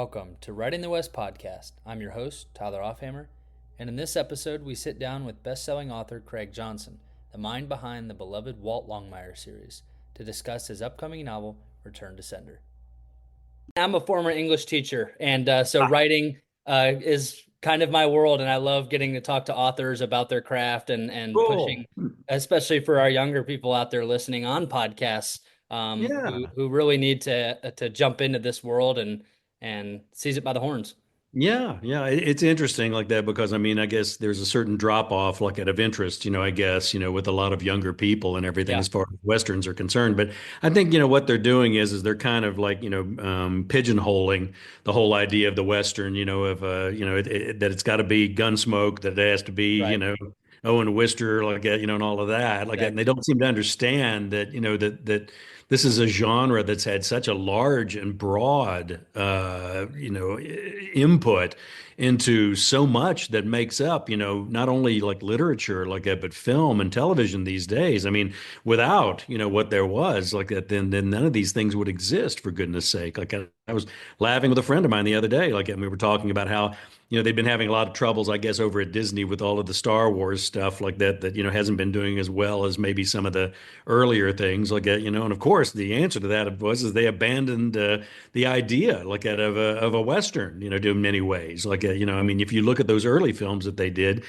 welcome to Writing the West podcast. I'm your host, Tyler Offhammer, and in this episode, we sit down with best-selling author Craig Johnson, the mind behind the beloved Walt Longmire series, to discuss his upcoming novel, Return to Sender. I'm a former English teacher, and so writing is kind of my world, and I love getting to talk to authors about their craft and Cool. pushing, especially for our younger people out there listening on podcasts, Yeah. who really need to jump into this world and seize it by the horns. Yeah. Yeah. It's interesting like that because I guess there's a certain drop off like out of interest, I guess, with a lot of younger people and everything Yeah, as far as Westerns are concerned. But I think, what they're doing is they're kind of like, pigeonholing the whole idea of the Western, of, that it's got to be Gunsmoke, that it has to be, right. Owen Wister, like that, and all of that, like that. And they Exactly. don't seem to understand that, that this is a genre that's had such a large and broad, input into so much that makes up, not only like literature like that, but film and television these days. I mean, without, what there was like that, then none of these things would exist, for goodness sake. Like I was laughing with a friend of mine the other day, like, and we were talking about how, they've been having a lot of troubles, I guess, over at Disney with all of the Star Wars stuff like that, hasn't been doing as well as maybe some of the earlier things like that, and of course the answer to that was is they abandoned the idea like that of a Western, in many ways. Like, I mean, if you look at those early films that they did,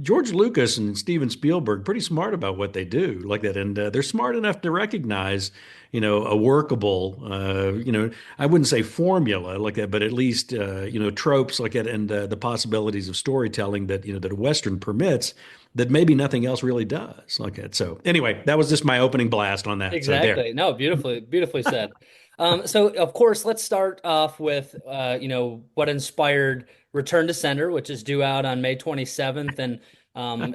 George Lucas and Steven Spielberg, pretty smart about what they do like that. And they're smart enough to recognize, a workable, I wouldn't say formula like that, but at least, tropes like that and the possibilities of storytelling that, that a Western permits that maybe nothing else really does like that. So anyway, that was just my opening blast on that. So there. Exactly. No, beautifully said. So of course, let's start off with what inspired Return to Sender, which is due out on May 27th, and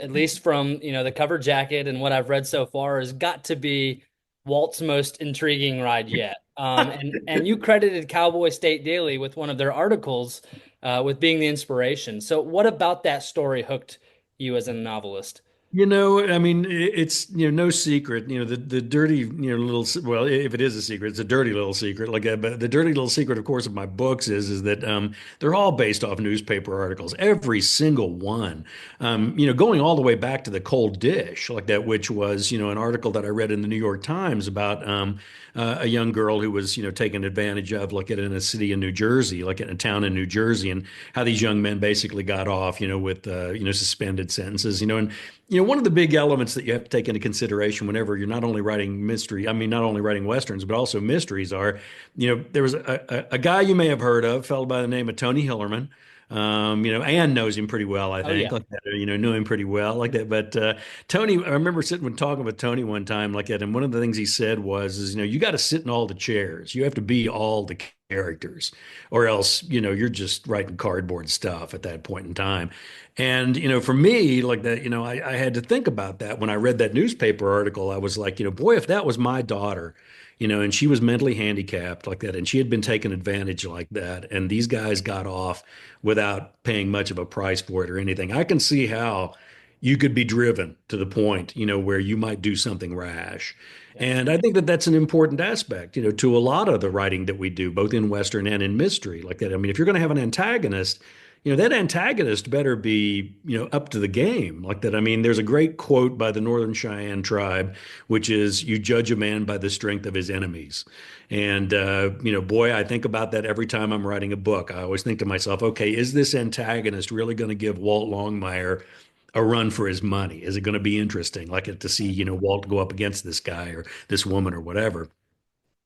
at least from the cover jacket and what I've read so far, has got to be Walt's most intriguing ride yet. And you credited Cowboy State Daily with one of their articles with being the inspiration. So what about that story hooked you as a novelist? I mean, it's, no secret, the dirty, well, if it is a secret, it's a dirty little secret. Like, but the dirty little secret, of course, of my books is that they're all based off newspaper articles, every single one. Going all the way back to the cold dish, like that, which was, an article that I read in the New York Times about a young girl who was, taken advantage of, like in a city in New Jersey, like in a town in New Jersey, and how these young men basically got off, with, suspended sentences, and one of the big elements that you have to take into consideration whenever you're not only writing mystery, I mean, not only writing Westerns, but also mysteries are, there was a guy you may have heard of, a fellow by the name of Tony Hillerman. Anne knows him pretty well, I Oh think, yeah. like that, knew him pretty well, like that. But Tony, I remember sitting and talking with Tony one time, like that, and one of the things he said was, is, you got to sit in all the chairs. You have to be all the characters, or else, you're just writing cardboard stuff at that point in time. And, for me, like that, I had to think about that when I read that newspaper article. I was like, boy, if that was my daughter, and she was mentally handicapped like that, and she had been taken advantage like that, and these guys got off without paying much of a price for it or anything. I can see how you could be driven to the point, where you might do something rash. Yeah. And I think that that's an important aspect, to a lot of the writing that we do, both in Western and in mystery like that. I mean, if you're going to have an antagonist, that antagonist better be, up to the game like that. I mean, there's a great quote by the Northern Cheyenne tribe, which is, you judge a man by the strength of his enemies. And, boy, I think about that every time I'm writing a book. I always think to myself, okay, is this antagonist really going to give Walt Longmire a run for his money? Is it going to be interesting, like to see, Walt go up against this guy or this woman or whatever?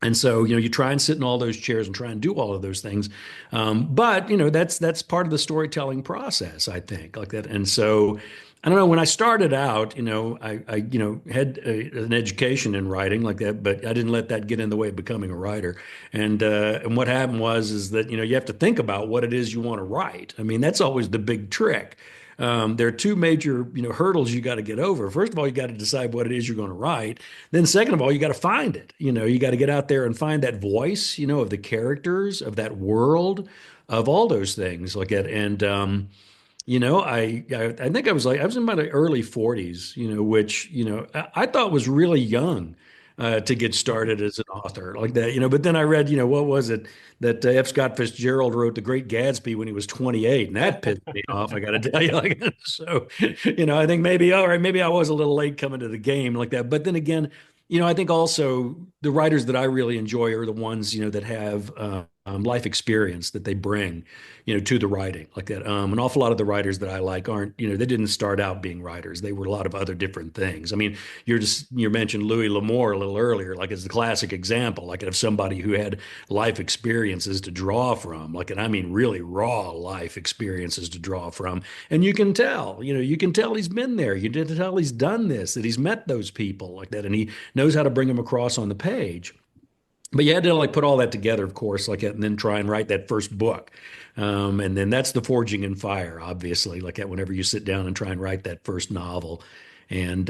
And so, you try and sit in all those chairs and try and do all of those things. But, that's part of the storytelling process, I think, like that. And so, I don't know, when I started out, I had an education in writing like that, but I didn't let that get in the way of becoming a writer. And what happened was, is that, you have to think about what it is you want to write. I mean, that's always the big trick. There are two major, hurdles you got to get over. First of all, you got to decide what it is you're going to write. Then, second of all, you got to find it. You got to get out there and find that voice, of the characters, of that world, of all those things like that. And I think I was in my early 40s, which I thought was really young. to get started as an author like that, But then I read, what was it that F. Scott Fitzgerald wrote The Great Gatsby when he was 28, and that pissed me off. I got to tell you, so I think maybe all right, maybe I was a little late coming to the game like that. But then again, I think also the writers that I really enjoy are the ones, that have life experience that they bring, to the writing like that. An awful lot of the writers that I like aren't, they didn't start out being writers. They were a lot of other different things. I mean, you mentioned Louis L'Amour a little earlier, like as the classic example, like of somebody who had life experiences to draw from, like, and I mean really raw life experiences to draw from. And you can tell he's been there. You can tell he's done this, that he's met those people like that, and he knows how to bring them across on the page. But you had to like put all that together, of course, like and then try and write that first book. And then that's the forging in fire, obviously, like that whenever you sit down and try and write that first novel. And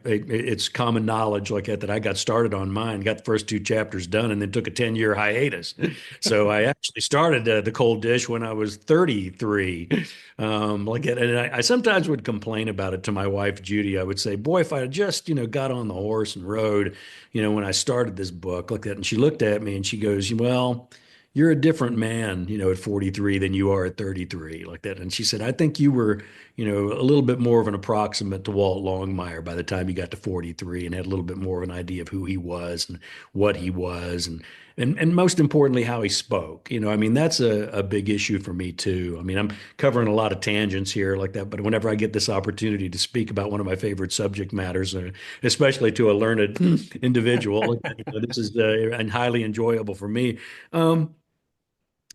it's common knowledge like that I got started on mine, got the first two chapters done, and then took a 10-year hiatus. So I actually started The Cold Dish when I was 33. Like it, and I sometimes would complain about it to my wife Judy. I would say, "Boy, if I had just got on the horse and rode, when I started this book like that." And she looked at me and she goes, "Well, you're a different man, at 43 than you are at 33 like that." And she said, "I think you were, a little bit more of an approximate to Walt Longmire by the time you got to 43 and had a little bit more of an idea of who he was and what he was and most importantly, how he spoke. I mean, that's a big issue for me too. I mean, I'm covering a lot of tangents here like that, but whenever I get this opportunity to speak about one of my favorite subject matters, especially to a learned individual, this is and highly enjoyable for me. Um,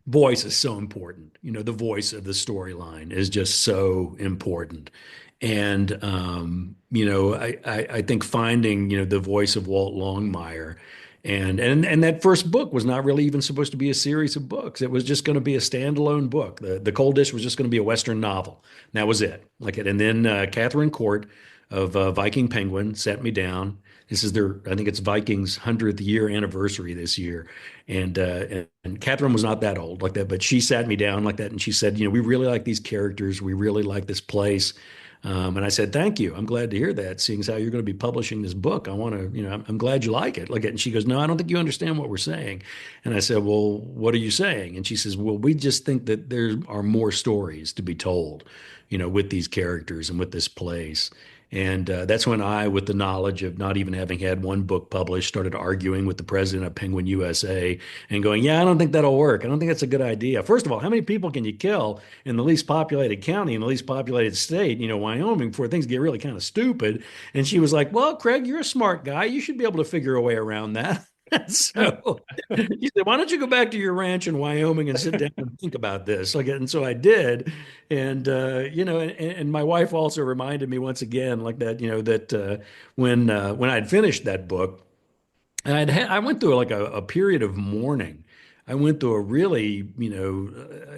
Voice is so important. The voice of the storyline is just so important. And I think finding, the voice of Walt Longmire and that first book was not really even supposed to be a series of books. It was just going to be a standalone book. The Cold Dish was just going to be a Western novel. And that was it. Like it. And then Catherine Court of Viking Penguin sat me down. This is I think it's Viking's 100th year anniversary this year. And Catherine was not that old like that, but she sat me down like that and she said, we really like these characters. We really like this place. And I said, "Thank you. I'm glad to hear that. Seeing as how you're going to be publishing this book, I want to, I'm glad you like it." Like it. And she goes, "No, I don't think you understand what we're saying." And I said, "Well, what are you saying?" And she says, "Well, we just think that there are more stories to be told, with these characters and with this place." And that's when I, with the knowledge of not even having had one book published, started arguing with the president of Penguin USA and going, "Yeah, I don't think that'll work. I don't think that's a good idea. First of all, how many people can you kill in the least populated county, in the least populated state, Wyoming, before things get really kind of stupid?" And she was like, "Well, Craig, you're a smart guy. You should be able to figure a way around that." So he said, "Why don't you go back to your ranch in Wyoming and sit down and think about this?" Like, and so I did. And, and my wife also reminded me once again, like that, that when I'd finished that book, and I went through like a period of mourning. I went through a really,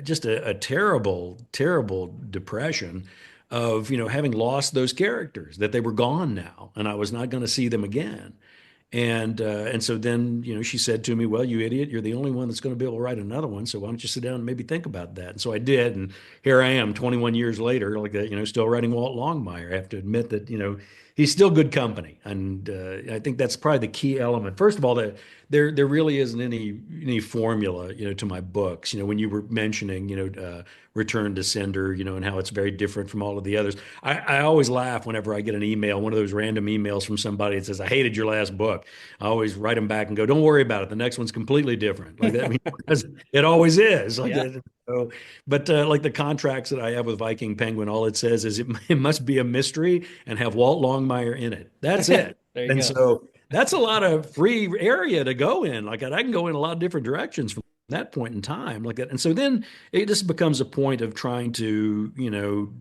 just a terrible, terrible depression of, having lost those characters, that they were gone now, and I was not going to see them again. And so then, she said to me, "Well, you idiot, you're the only one that's going to be able to write another one. So why don't you sit down and maybe think about that?" And so I did. And here I am 21 years later, like that, still writing Walt Longmire. I have to admit that, he's still good company. And I think that's probably the key element. First of all, there really isn't any formula, to my books. When you were mentioning, Return to Sender, and how it's very different from all of the others. I always laugh whenever I get an email, one of those random emails from somebody that says, "I hated your last book." I always write them back and go, "Don't worry about it. The next one's completely different." Like that, I mean, because it always is. Like Yeah, that. So, but like the contracts that I have with Viking Penguin, all it says is it must be a mystery and have Walt Longmire in it. That's it. there you And go. so that's a lot of free area to go in. Like I can go in a lot of different directions from that point in time like that. And so then it just becomes a point of trying to,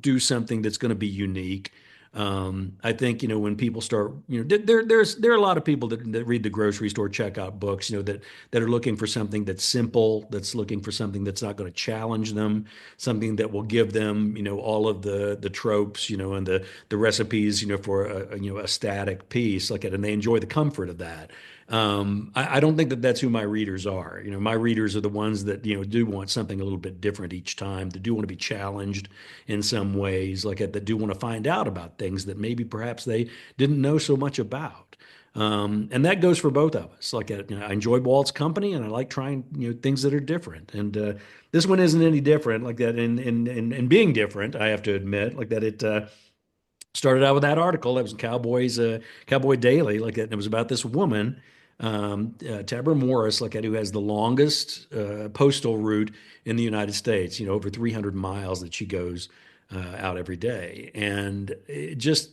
do something that's going to be unique. I think, when people start, there are a lot of people that read the grocery store checkout books, that are looking for something that's simple, that's looking for something that's not going to challenge them, something that will give them, all of the tropes, and the recipes, for a static piece like it, and they enjoy the comfort of that. I don't think that that's who my readers are. My readers are the ones that, do want something a little bit different each time, that do want to be challenged in some ways, like that do want to find out about things that maybe perhaps they didn't know so much about. And that goes for both of us. Like I enjoy Walt's company, and I like trying things that are different. And this one isn't any different like that. In being different, I have to admit like that it. Started out with that article that was in Cowboy Daily, like that. And it was about this woman, Tabor Morris, like that, who has the longest postal route in the United States. Over 300 miles that she goes out every day, and it just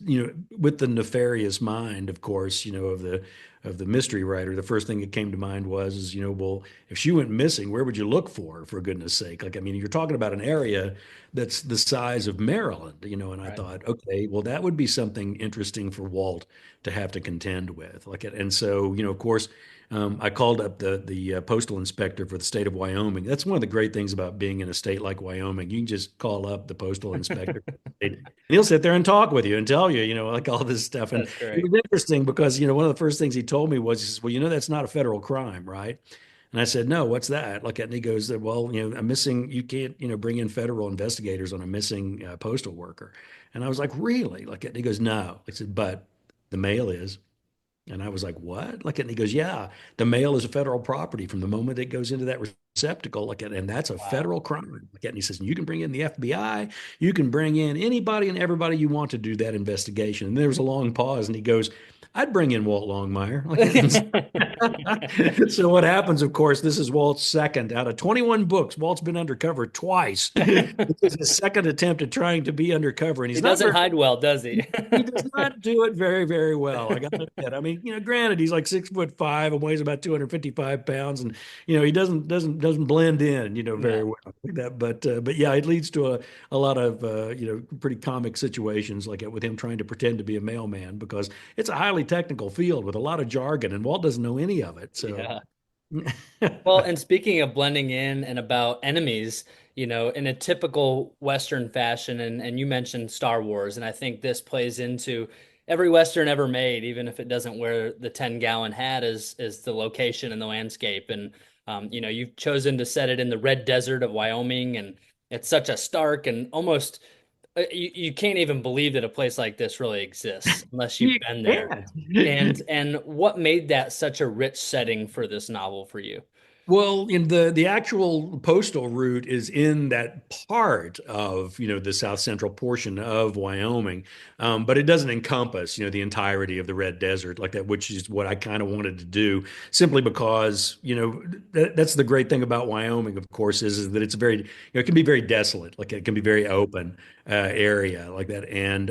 with the nefarious mind, of course, of the mystery writer, the first thing that came to mind was, well, if she went missing, where would you look for goodness sake? Like, I mean, you're talking about an area that's the size of Maryland, and I Right. thought, okay, well, that would be something interesting for Walt to have to contend with. And so, of course, I called up the postal inspector for the state of Wyoming. That's one of the great things about being in a state like Wyoming. You can just call up the postal inspector, and he'll sit there and talk with you and tell you, like all this stuff. And That's it great. was interesting because, one of the first things he told me was, he says, well, that's not a federal crime, right? And I said, no, what's that? Like, and he goes, well, I'm missing, you can't, bring in federal investigators on a missing postal worker. And I was like, really? Like, and he goes, no. I said, but the mail is. And I was like, what? Like, and he goes, yeah, the mail is a federal property from the moment it goes into that receptacle. Like, and that's a Wow. federal crime. Like, and he says, you can bring in the FBI, you can bring in anybody and everybody you want to do that investigation. And there was a long pause, and he goes, I'd bring in Walt Longmire. Like, so what happens, of course, this is Walt's second out of 21 books. Walt's been undercover twice. This is his second attempt at trying to be undercover, and He he's not doesn't very hide well, does he? he does not do it very, very well. I got to admit. I mean, granted, he's like 6'5" and weighs about 255 pounds, and he doesn't blend in, very No. well like that. But yeah, it leads to a lot of pretty comic situations like with him trying to pretend to be a mailman because it's a highly technical field with a lot of jargon, and Walt doesn't know any of it. So Yeah. Well, and speaking of blending in and about enemies, in a typical Western fashion, and you mentioned Star Wars, and I think this plays into every Western ever made, even if it doesn't wear the 10-gallon hat, is the location and the landscape. And you've chosen to set it in the red desert of Wyoming, and it's such a stark and almost you can't even believe that a place like this really exists unless you've you been there. can't. And what made that such a rich setting for this novel for you? Well, in the actual postal route is in that part of the south central portion of Wyoming, but it doesn't encompass the entirety of the Red Desert like that, which is what I kind of wanted to do, simply because that's the great thing about Wyoming, of course, is that it's very it can be very desolate, like it can be very open area like that, and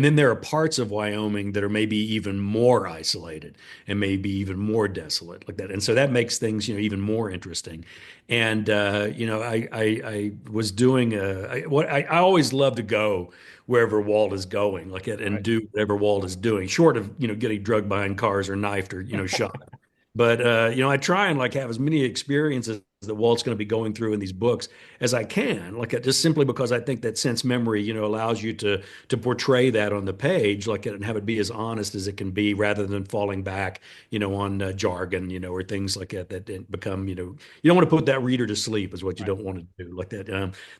then there are parts of Wyoming that are maybe even more isolated and maybe even more desolate like that. And so that makes things, even more interesting. And I was doing I always love to go wherever Walt is going, like it, and Right. do whatever Walt is doing, short of getting drugged behind cars or knifed or shot. But I try and like have as many experiences that Walt's going to be going through in these books as I can, like just simply because I think that sense memory, allows you to portray that on the page, like and have it be as honest as it can be, rather than falling back, on jargon, or things like that become, you don't want to put that reader to sleep, is what you Right. don't want to do, like that.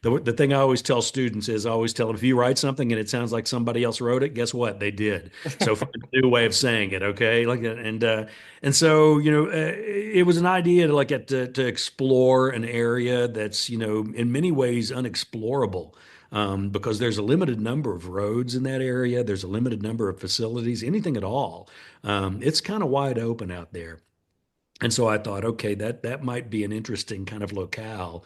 The thing I always tell students is, I always tell them, if you write something and it sounds like somebody else wrote it, guess what? They did. So find a new way of saying it, okay? Like that, and so, it was an idea to to explore an area that's, in many ways unexplorable. Because there's a limited number of roads in that area. There's a limited number of facilities, anything at all. It's kind of wide open out there. And so I thought, okay, that might be an interesting kind of locale,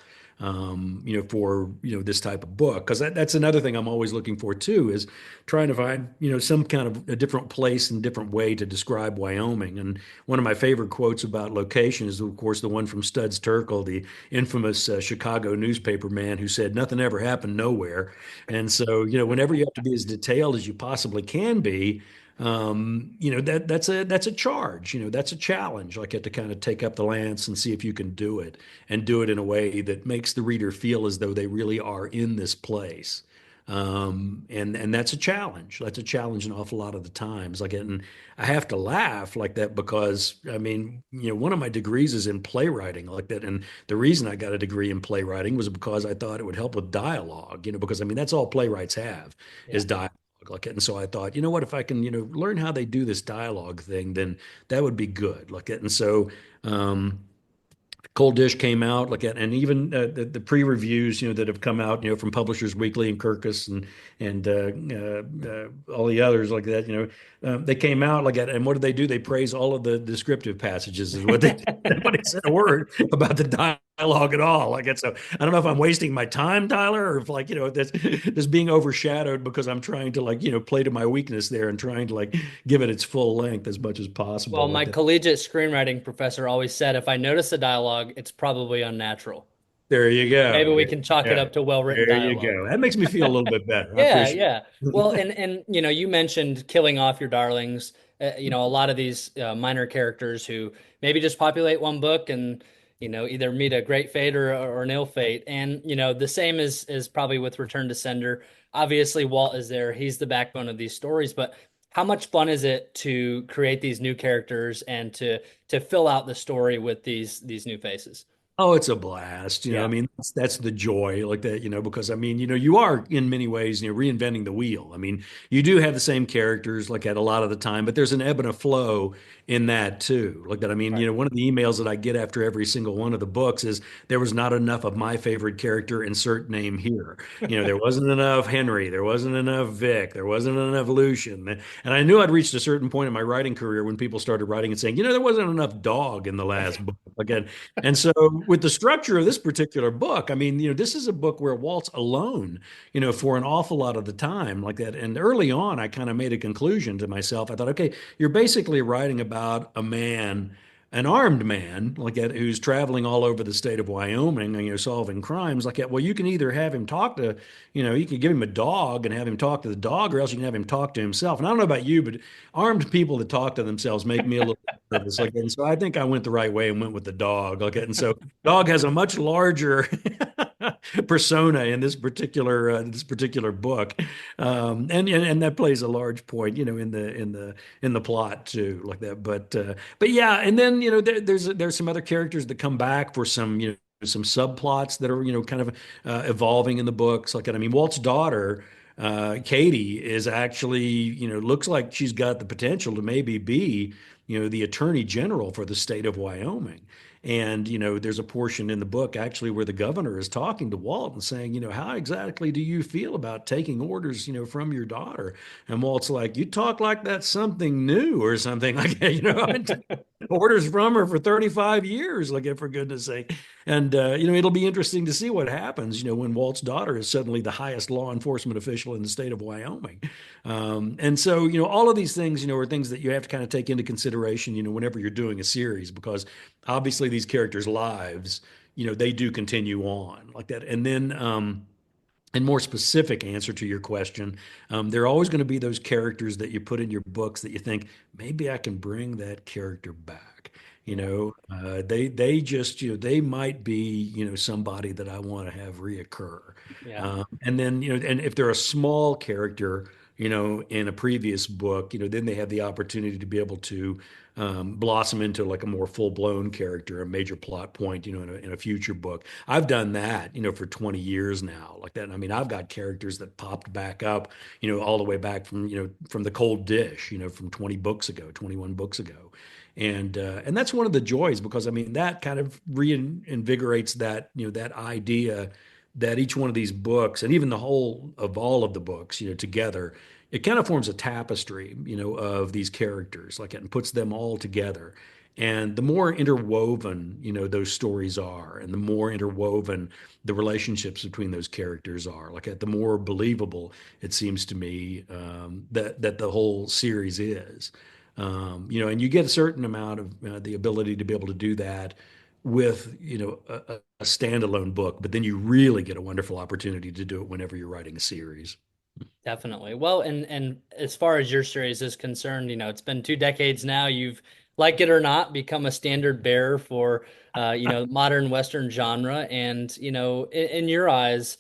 for this type of book, because that's another thing I'm always looking for too, is trying to find some kind of a different place and different way to describe Wyoming. And one of my favorite quotes about location is, of course, the one from Studs Terkel, the infamous Chicago newspaper man, who said, "Nothing ever happened nowhere." And so whenever you have to be as detailed as you possibly can be, that's a charge, that's a challenge. Like, you have to kind of take up the lance and see if you can do it, and do it in a way that makes the reader feel as though they really are in this place. And that's a challenge. That's a challenge an awful lot of the times. Like, and I have to laugh like that because, I mean, one of my degrees is in playwriting like that. And the reason I got a degree in playwriting was because I thought it would help with dialogue, because I mean, that's all playwrights have, Yeah. is dialogue. Like, and so I thought, you know what, if I can, learn how they do this dialogue thing, then that would be good. Like, and so, um, Cold Dish came out, like, and even the pre-reviews, that have come out, from Publishers Weekly and Kirkus and all the others like that, they came out like that, and what did they do? They praise all of the descriptive passages, is what they did. Nobody said a word about the dialogue at all. Like, and so I don't know if I'm wasting my time, Tyler, or if, like, that's being overshadowed because I'm trying to, like, play to my weakness there and trying to, like, give it its full length as much as Well, possible. my Like that. collegiate screenwriting professor always said if I notice a dialogue, it's probably unnatural. There you Maybe go. we There can you chalk it go. up to well-written There you dialogue. go. That makes me feel a little bit better. I Yeah, appreciate yeah. Well, it. and you mentioned killing off your darlings. A lot of these minor characters who maybe just populate one book and either meet a great fate or an ill fate. And the same is probably with Return to Sender. Obviously, Walt is there. He's the backbone of these stories, but how much fun is it to create these new characters and to fill out the story with these new faces? Oh, it's a blast. I Yeah, mean, that's the joy, like that, because I mean, you are in many ways, reinventing the wheel. I mean, you do have the same characters like at a lot of the time, but there's an ebb and a flow in that too. Like that. I mean, right. one of the emails that I get after every single one of the books is there was not enough of my favorite character, insert name here. There wasn't enough Henry, there wasn't enough Vic, there wasn't enough Lucian. And I knew I'd reached a certain point in my writing career when people started writing and saying, there wasn't enough dog in the last book. Again, and so, with the structure of this particular book, I mean, this is a book where Walt's alone, for an awful lot of the time, like that. And early on, I kind of made a conclusion to myself. I thought, okay, you're basically writing about a man, an armed man, like that, who's traveling all over the state of Wyoming and, solving crimes. Like that. Well, you can either have him talk to, you can give him a dog and have him talk to the dog, or else you can have him talk to himself. And I don't know about you, but armed people that talk to themselves make me a little nervous. Like, and so I think I went the right way and went with the dog. Okay, and so dog has a much larger persona in this particular book, and that plays a large point, in the plot too, like that. But yeah, and then there's some other characters that come back for some subplots that are kind of evolving in the books. Like, I mean, Walt's daughter. Katie is actually, looks like she's got the potential to maybe be, the attorney general for the state of Wyoming. And, there's a portion in the book actually where the governor is talking to Walt and saying, how exactly do you feel about taking orders, from your daughter? And Walt's like, you talk like that's something new or something like that. I've been taking orders from her for 35 years, like, for goodness sake. And, it'll be interesting to see what happens, when Walt's daughter is suddenly the highest law enforcement official in the state of Wyoming. And so, all of these things, are things that you have to kind of take into consideration, whenever you're doing a series, because obviously these characters' lives, they do continue on like that. And then, and more specific answer to your question, there are always going to be those characters that you put in your books that you think maybe I can bring that character back. Yeah, They just they might be somebody that I want to have reoccur. yeah, And then and if they're a small character in a previous book, then they have the opportunity to be able to blossom into like a more full-blown character, a major plot point, in a future book. I've done that, for 20 years now, like that. I mean, I've got characters that popped back up, all the way back from, from the cold dish, from 20 books ago, 21 books ago. And that's one of the joys because I mean that kind of reinvigorates that that idea that each one of these books and even the whole of all of the books together, it kind of forms a tapestry of these characters like it and puts them all together. And the more interwoven those stories are, and the more interwoven the relationships between those characters are, like the more believable it seems to me that the whole series is. And you get a certain amount of the ability to be able to do that with, a standalone book, but then you really get a wonderful opportunity to do it whenever you're writing a series. definitely. Well, and as far as your series is concerned, it's been 2 decades now. You've, like it or not, become a standard bearer for modern Western genre. And in your eyes,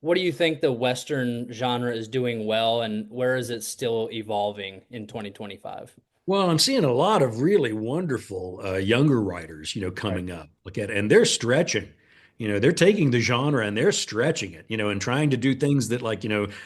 what do you think the Western genre is doing well, and where is it still evolving in 2025? Well, I'm seeing a lot of really wonderful younger writers, Right. coming up. Look at, and they're stretching. They're taking the genre and they're stretching it, and trying to do things that like,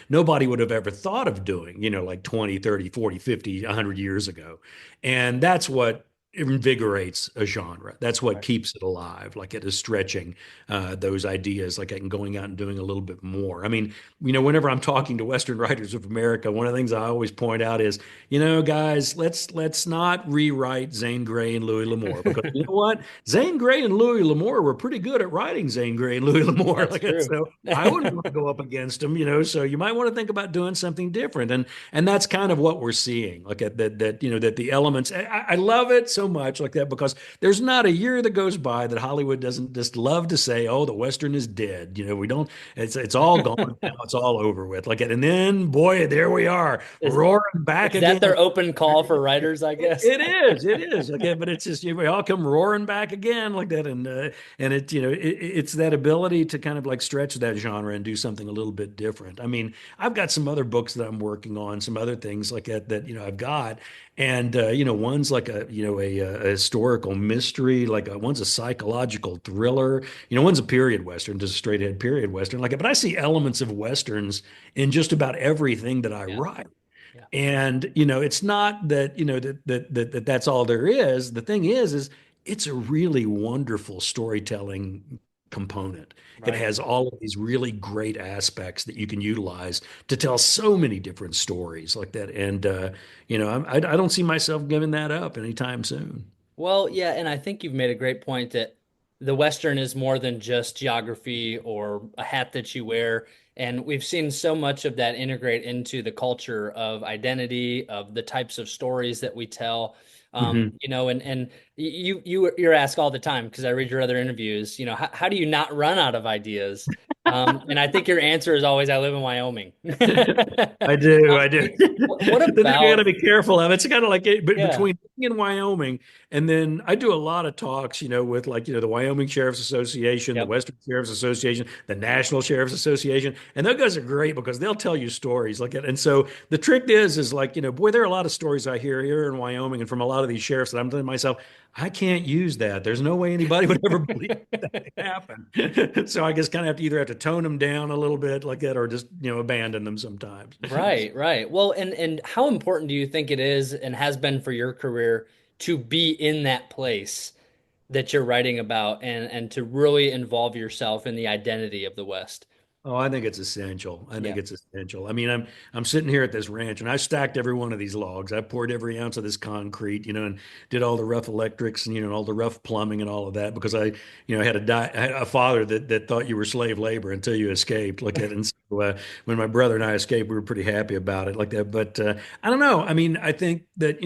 nobody would have ever thought of doing, like 20, 30, 40, 50, 100 years ago. And that's what invigorates a genre. That's what Right. keeps it alive. Like it is stretching those ideas, like and going out and doing a little bit more. I mean, whenever I'm talking to Western writers of America, one of the things I always point out is, guys, let's not rewrite Zane Grey and Louis L'Amour because you know what? Zane Grey and Louis L'Amour were pretty good at writing Zane Grey and Louis L'Amour. That's Like true. so, I wouldn't want to go up against them. So you might want to think about doing something different. And that's kind of what we're seeing. Like that the elements. I love it so much like that because there's not a year that goes by that Hollywood doesn't just love to say, "Oh, the Western is dead." We don't. It's all gone now. It's all over with. Like it, and then boy, there we are Is roaring back is that again. their open call for writers, I guess? It is. Okay, but it's just we all come roaring back again like that, and it's that ability to kind of like stretch that genre and do something a little bit different. I mean, I've got some other books that I'm working on, some other things like that I've got, and one's like a historical mystery, like one's a psychological thriller, one's a period western, just a straight ahead period western, like it. But I see elements of westerns in just about everything that I Yeah. write. Yeah. And it's not that that's all there is. The thing is it's a really wonderful storytelling component. It Right. has all of these really great aspects that you can utilize to tell so many different stories like that. And I don't see myself giving that up anytime soon. Well, yeah, and I think you've made a great point that the Western is more than just geography or a hat that you wear. And we've seen so much of that integrate into the culture of identity, of the types of stories that we tell. Mhm. And you're asked all the time because I read your other interviews, how do you not run out of ideas? And I think your answer is always, I live in Wyoming. I do, Um, I do. what The thing I got to about, be careful of, it's kind of like yeah, between me and Wyoming, and then I do a lot of talks, with like, the Wyoming Sheriff's Association, the yep, Western Sheriff's Association, the National Sheriff's Association, and those guys are great because they'll tell you stories like it. And so the trick is like, boy, there are a lot of stories I hear here in Wyoming and from a lot of these sheriffs that I'm thinking to myself, I can't use that. There's no way anybody would ever believe happen. So I guess kind of have to tone them down a little bit like that, or just abandon them sometimes. right, right. Well, and how important do you think it is and has been for your career to be in that place that you're writing about and to really involve yourself in the identity of the West? Oh, I think it's essential. I Yeah. think it's essential. I mean, I'm sitting here at this ranch and I stacked every one of these logs. I poured every ounce of this concrete, and did all the rough electrics and all the rough plumbing and all of that because I had a father that thought you were slave labor until you escaped like that. And so, when my brother and I escaped, we were pretty happy about it like that. But I don't know. I mean, I think that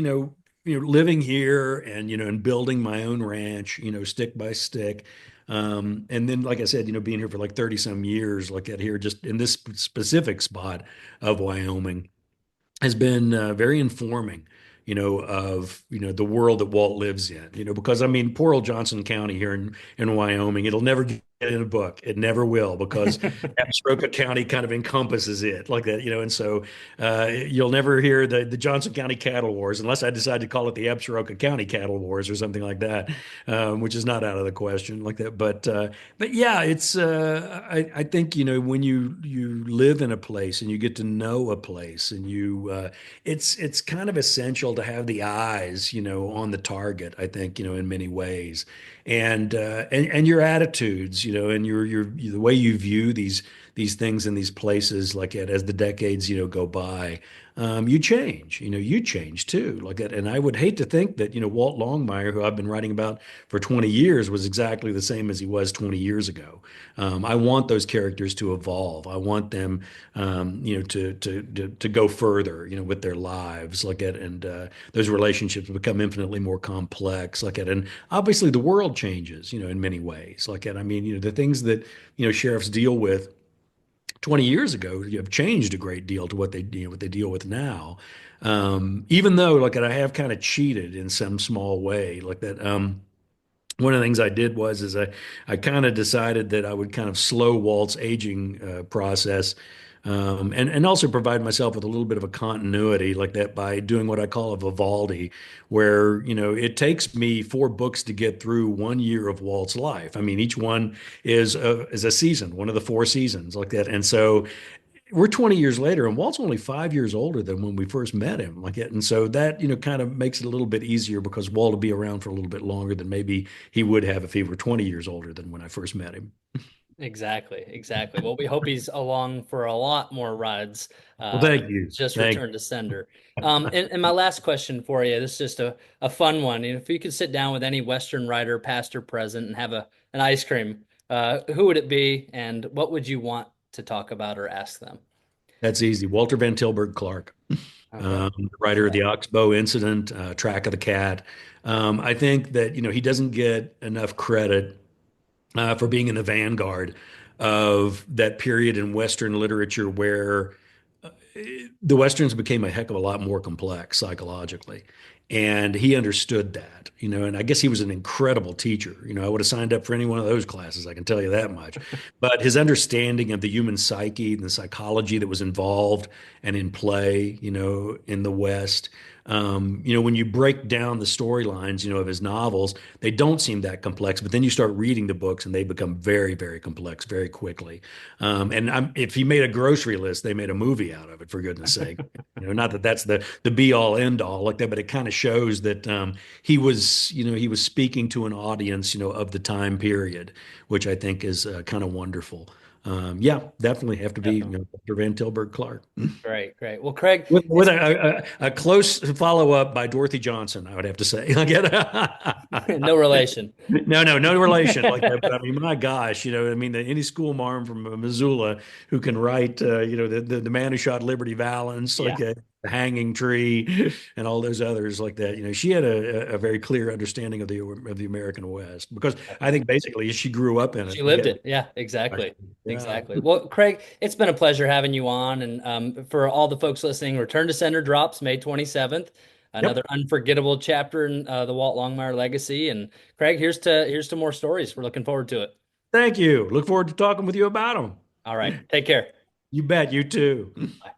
living here and and building my own ranch, stick by stick. And then, like I said, being here for like 30 some years, like at here, just in this specific spot of Wyoming, has been very informing, of, the world that Walt lives in, because I mean, poor old Johnson County here in Wyoming, it'll never get in a book. It never will because Absaroka County kind of encompasses it like that, and so you'll never hear the Johnson County cattle wars unless I decide to call it the Absaroka County cattle wars or something like that, which is not out of the question like that. But yeah, it's I think when you live in a place and you get to know a place and it's kind of essential to have the eyes on the target. I think in many ways, and your attitudes and your the way you view these things in these places like it as the decades go by. You change too. Like that. And I would hate to think that, Walt Longmire, who I've been writing about for 20 years, was exactly the same as he was 20 years ago. I want those characters to evolve. I want them, to go further, with their lives, like it, and those relationships become infinitely more complex, like it, and obviously the world changes, in many ways, like it. I mean, the things that sheriffs deal with 20 years ago have changed a great deal to what they deal with now. Even though, like, I have kind of cheated in some small way, like that. One of the things I did I kind of decided that I would kind of slow Walt's aging process And also provide myself with a little bit of a continuity like that by doing what I call a Vivaldi, where, it takes me 4 books to get through 1 year of Walt's life. I mean, each one is a season, one of the 4 seasons like that. And so we're 20 years later, and Walt's only 5 years older than when we first met him. Like it, and so that kind of makes it a little bit easier because Walt will be around for a little bit longer than maybe he would have if he were 20 years older than when I first met him. Exactly, exactly. Well, we hope he's along for a lot more rides, Well, uh, thank you. just Thank return to sender. And my last question for you, this is just a fun one. If you could sit down with any Western writer, past or present, and have an ice cream, who would it be, and what would you want to talk about or ask them? That's easy. Walter Van Tilburg Clark, Okay. the writer of the Oxbow Incident, Track of the Cat. I think that he doesn't get enough credit for being in the vanguard of that period in Western literature where the Westerns became a heck of a lot more complex psychologically. And he understood that, and I guess he was an incredible teacher. I would have signed up for any one of those classes, I can tell you that much. But his understanding of the human psyche and the psychology that was involved and in play, in the West, when you break down the storylines, of his novels, they don't seem that complex. But then you start reading the books and they become very, very complex very quickly. If he made a grocery list, they made a movie out of it, for goodness sake. Not that that's the be all end all like that, but it kind of shows that he was speaking to an audience, of the time period, which I think is kind of wonderful. Yeah, definitely have to be, Definitely. Dr. Van Tilburg Clark. Great, great. Well, Craig, With it's a close follow up by Dorothy Johnson, I would have to say. no relation. No, no, no relation like that. But I mean, my gosh, I mean, any school marm from Missoula who can write, the man who shot Liberty Valance, Yeah. like the Hanging Tree, and all those others like that. She had a very clear understanding of the American West because I think basically she grew up in She it. Like, lived it. Yeah, exactly. yeah. Exactly. Well, Craig, it's been a pleasure having you on. And for all the folks listening, Return to Sender drops May 27th. Another Yep. unforgettable chapter in the Walt Longmire legacy. And Craig, here's to more stories. We're looking forward to it. Thank you. Look forward to talking with you about them. All right. Take care. You bet. You too. Bye.